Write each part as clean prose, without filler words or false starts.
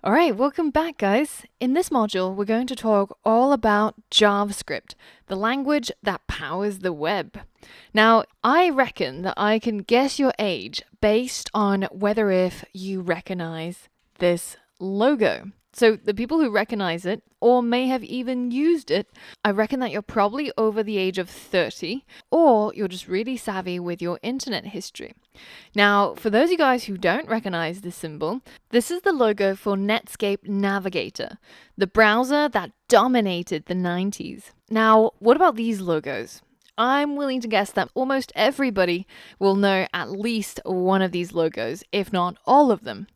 All right, welcome back, guys. In this module, we're going to talk all about JavaScript, the language that powers the web. Now, I reckon that I can guess your age based on whether if you recognize this logo. So the people who recognize it, or may have even used it, I reckon that you're probably over the age of 30, or you're just really savvy with your internet history. Now, for those of you guys who don't recognize this symbol, this is the logo for Netscape Navigator, the browser that dominated the 90s. Now, what about these logos? I'm willing to guess that almost everybody will know at least one of these logos, if not all of them.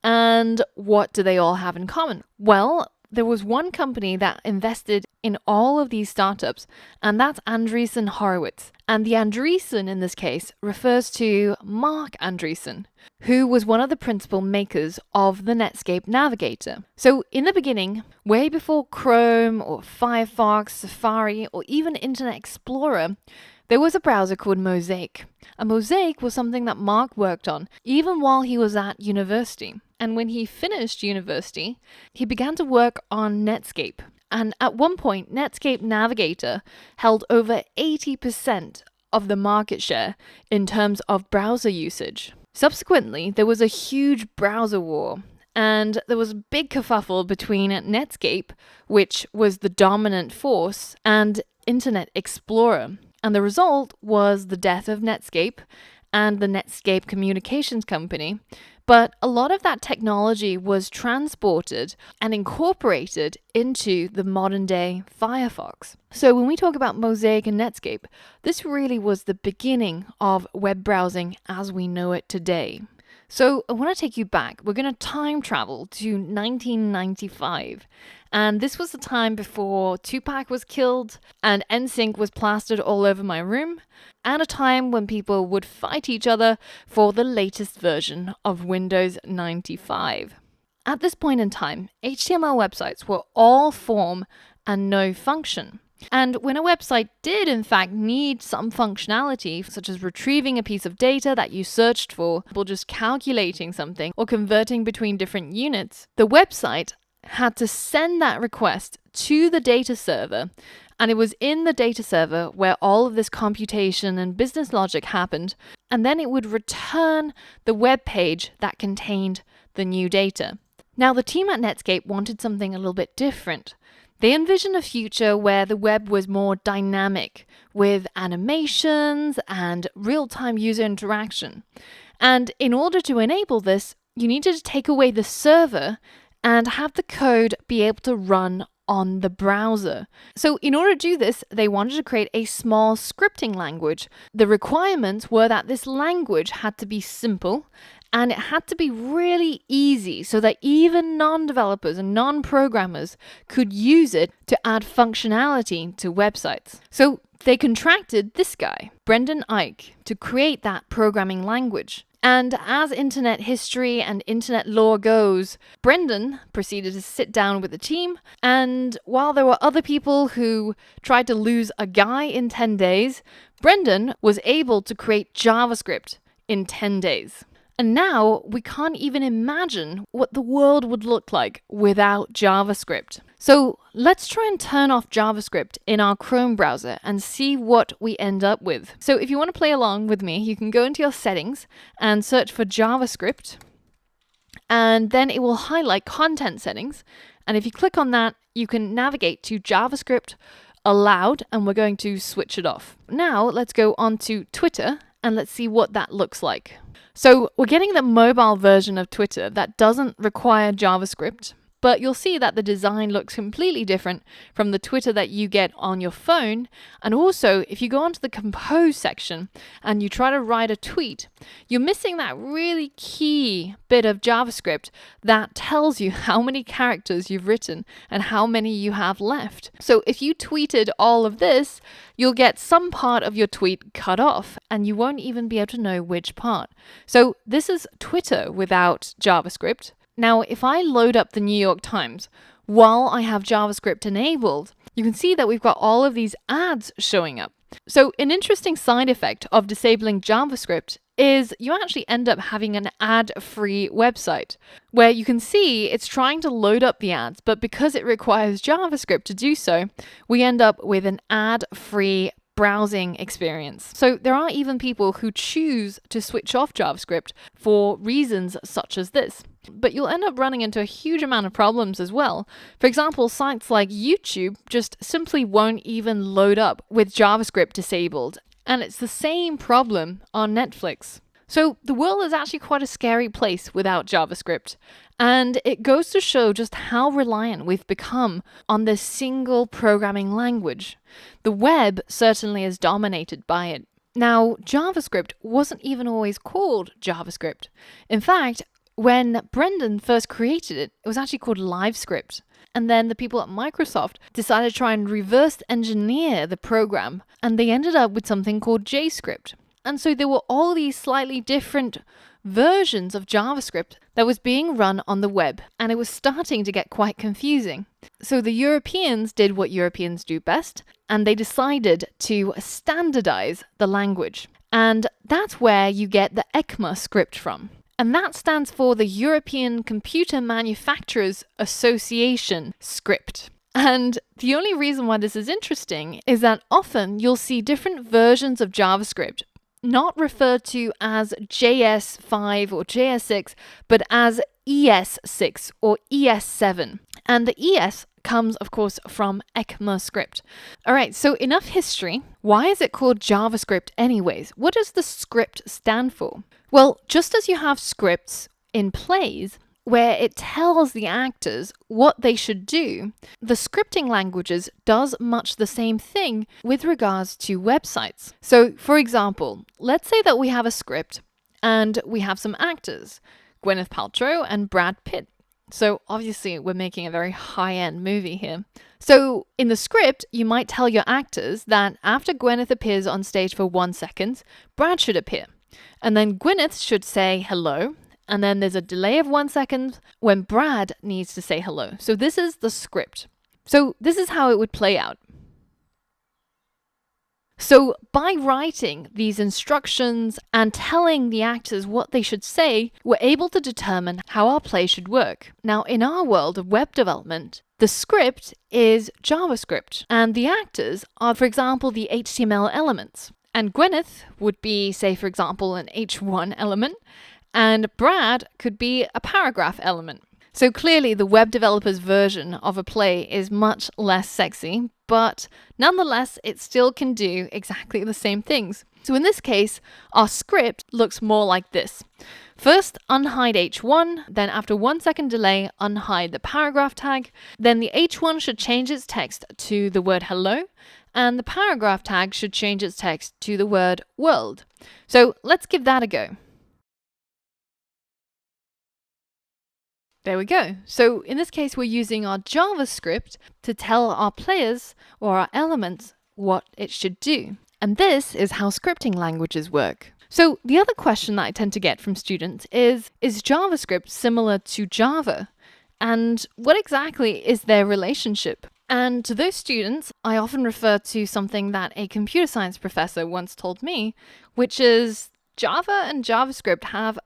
And what do they all have in common? Well, there was one company that invested in all of these startups, and that's Andreessen Horowitz. And the Andreessen in this case refers to Mark Andreessen, who was one of the principal makers of the Netscape Navigator. So in the beginning, way before Chrome or Firefox, Safari, or even Internet Explorer, there was a browser called Mosaic. A Mosaic was something that Mark worked on even while he was at university. And when he finished university, he began to work on Netscape. And at one point, Netscape Navigator held over 80% of the market share in terms of browser usage. Subsequently, there was a huge browser war. And there was a big kerfuffle between Netscape, which was the dominant force, and Internet Explorer. And the result was the death of Netscape and the Netscape Communications Company. But a lot of that technology was transported and incorporated into the modern day Firefox. So when we talk about Mosaic and Netscape, this really was the beginning of web browsing as we know it today. So I want to take you back. We're going to time travel to 1995. And this was the time before Tupac was killed and NSYNC was plastered all over my room, and a time when people would fight each other for the latest version of Windows 95. At this point in time, HTML websites were all form and no function. And when a website did in fact need some functionality, such as retrieving a piece of data that you searched for, or just calculating something, or converting between different units, the website had to send that request to the data server, and it was in the data server where all of this computation and business logic happened, and then it would return the web page that contained the new data. Now, the team at Netscape wanted something a little bit different. They envisioned a future where the web was more dynamic, with animations and real-time user interaction. And in order to enable this, you needed to take away the server and have the code be able to run on the browser. So in order to do this, they wanted to create a small scripting language. The requirements were that this language had to be simple, and it had to be really easy so that even non-developers and non-programmers could use it to add functionality to websites. So they contracted this guy, Brendan Eich, to create that programming language. And as internet history and internet lore goes, Brendan proceeded to sit down with the team, and while there were other people who tried to lose a guy in 10 days, Brendan was able to create JavaScript in 10 days. And now we can't even imagine what the world would look like without JavaScript. So let's try and turn off JavaScript in our Chrome browser and see what we end up with. So if you want to play along with me, you can go into your settings and search for JavaScript, and then it will highlight content settings. And if you click on that, you can navigate to JavaScript allowed, and we're going to switch it off. Now let's go on to Twitter and let's see what that looks like. So we're getting the mobile version of Twitter that doesn't require JavaScript, but you'll see that the design looks completely different from the Twitter that you get on your phone. And also, if you go onto the compose section and you try to write a tweet, you're missing that really key bit of JavaScript that tells you how many characters you've written and how many you have left. So if you tweeted all of this, you'll get some part of your tweet cut off and you won't even be able to know which part. So this is Twitter without JavaScript. Now, if I load up the New York Times while I have JavaScript enabled, you can see that we've got all of these ads showing up. So an interesting side effect of disabling JavaScript is you actually end up having an ad-free website where you can see it's trying to load up the ads, but because it requires JavaScript to do so, we end up with an ad-free browsing experience. So there are even people who choose to switch off JavaScript for reasons such as this. But you'll end up running into a huge amount of problems as well. For example, sites like YouTube just simply won't even load up with JavaScript disabled. And it's the same problem on Netflix. So the world is actually quite a scary place without JavaScript. And it goes to show just how reliant we've become on this single programming language. The web certainly is dominated by it. Now, JavaScript wasn't even always called JavaScript. In fact, when Brendan first created it, it was actually called LiveScript. And then the people at Microsoft decided to try and reverse engineer the program, and they ended up with something called JScript. And so there were all these slightly different versions of JavaScript that was being run on the web, and it was starting to get quite confusing. So the Europeans did what Europeans do best, and they decided to standardize the language. And that's where you get the ECMA script from. And that stands for the European Computer Manufacturers Association script. And the only reason why this is interesting is that often you'll see different versions of JavaScript not referred to as JS5 or JS6, but as ES6 or ES7. And the ES comes, of course, from ECMAScript. All right, so enough history. Why is it called JavaScript anyways? What does the script stand for? Well, just as you have scripts in plays where it tells the actors what they should do, the scripting languages does much the same thing with regards to websites. So, for example, let's say that we have a script and we have some actors, Gwyneth Paltrow and Brad Pitt. So obviously we're making a very high-end movie here. So in the script, you might tell your actors that after Gwyneth appears on stage for 1 second, Brad should appear. And then Gwyneth should say hello. And then there's a delay of 1 second when Brad needs to say hello. So this is the script. So this is how it would play out. So by writing these instructions and telling the actors what they should say, we're able to determine how our play should work. Now, in our world of web development, the script is JavaScript, and the actors are, for example, the HTML elements. And Gwyneth would be, say, for example, an H1 element, and Brad could be a paragraph element. So clearly the web developer's version of a play is much less sexy, but nonetheless, it still can do exactly the same things. So in this case, our script looks more like this. First, unhide H1, then after 1 second delay, unhide the paragraph tag. Then the H1 should change its text to the word hello, and the paragraph tag should change its text to the word world. So let's give that a go. There we go. So in this case, we're using our JavaScript to tell our players or our elements what it should do. And this is how scripting languages work. So the other question that I tend to get from students is JavaScript similar to Java? And what exactly is their relationship? And to those students, I often refer to something that a computer science professor once told me, which is Java and JavaScript have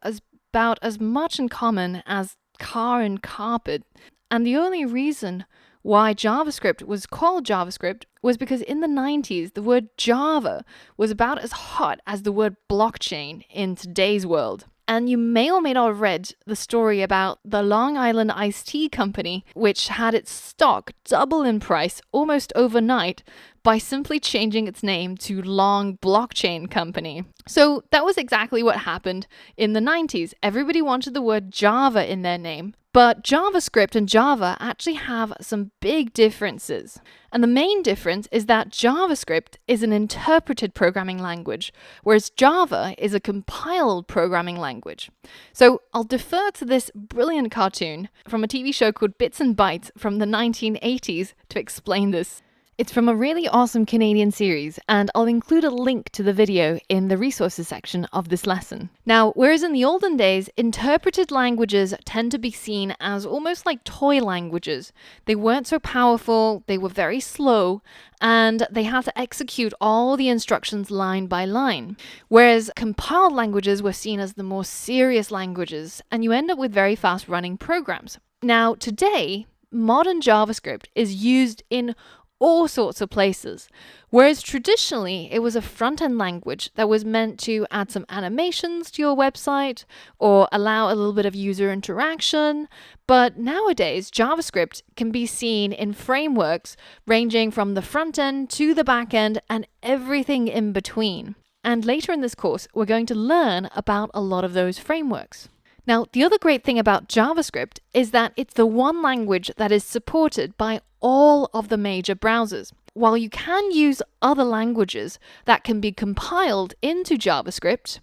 about as much in common as car and carpet. And the only reason why JavaScript was called JavaScript was because in the 90s, the word Java was about as hot as the word blockchain in today's world. And you may or may not have read the story about the Long Island iced tea company, which had its stock double in price almost overnight by simply changing its name to Long Blockchain Company. So that was exactly what happened in the 90s. Everybody wanted the word Java in their name, but JavaScript and Java actually have some big differences. And the main difference is that JavaScript is an interpreted programming language, whereas Java is a compiled programming language. So I'll defer to this brilliant cartoon from a TV show called Bits and Bytes from the 1980s to explain this. It's from a really awesome Canadian series, and I'll include a link to the video in the resources section of this lesson. Now, whereas in the olden days, interpreted languages tend to be seen as almost like toy languages. They weren't so powerful, they were very slow, and they had to execute all the instructions line by line. Whereas compiled languages were seen as the more serious languages, and you end up with very fast running programs. Now, today, modern JavaScript is used in all sorts of places. Whereas traditionally it was a front-end language that was meant to add some animations to your website or allow a little bit of user interaction. But nowadays, JavaScript can be seen in frameworks ranging from the front end to the back end and everything in between. And later in this course, we're going to learn about a lot of those frameworks. Now, the other great thing about JavaScript is that it's the one language that is supported by all of the major browsers. While you can use other languages that can be compiled into JavaScript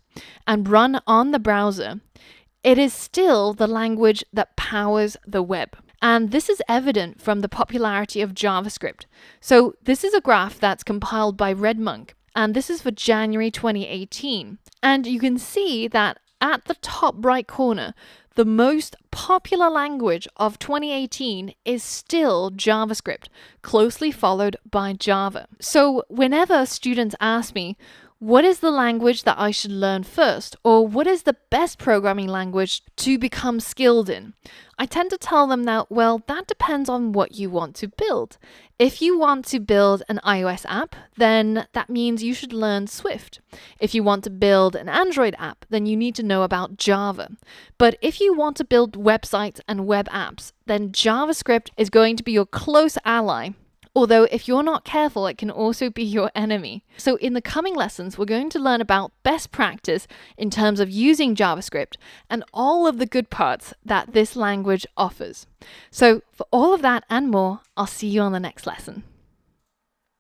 and run on the browser, it is still the language that powers the web. And this is evident from the popularity of JavaScript. So this is a graph that's compiled by RedMonk, and this is for January 2018. And you can see that at the top right corner, the most popular language of 2018 is still JavaScript, closely followed by Java. So whenever students ask me, what is the language that I should learn first? Or what is the best programming language to become skilled in? I tend to tell them that, well, that depends on what you want to build. If you want to build an iOS app, then that means you should learn Swift. If you want to build an Android app, then you need to know about Java. But if you want to build websites and web apps, then JavaScript is going to be your close ally. Although if you're not careful, it can also be your enemy. So in the coming lessons, we're going to learn about best practice in terms of using JavaScript and all of the good parts that this language offers. So for all of that and more, I'll see you on the next lesson.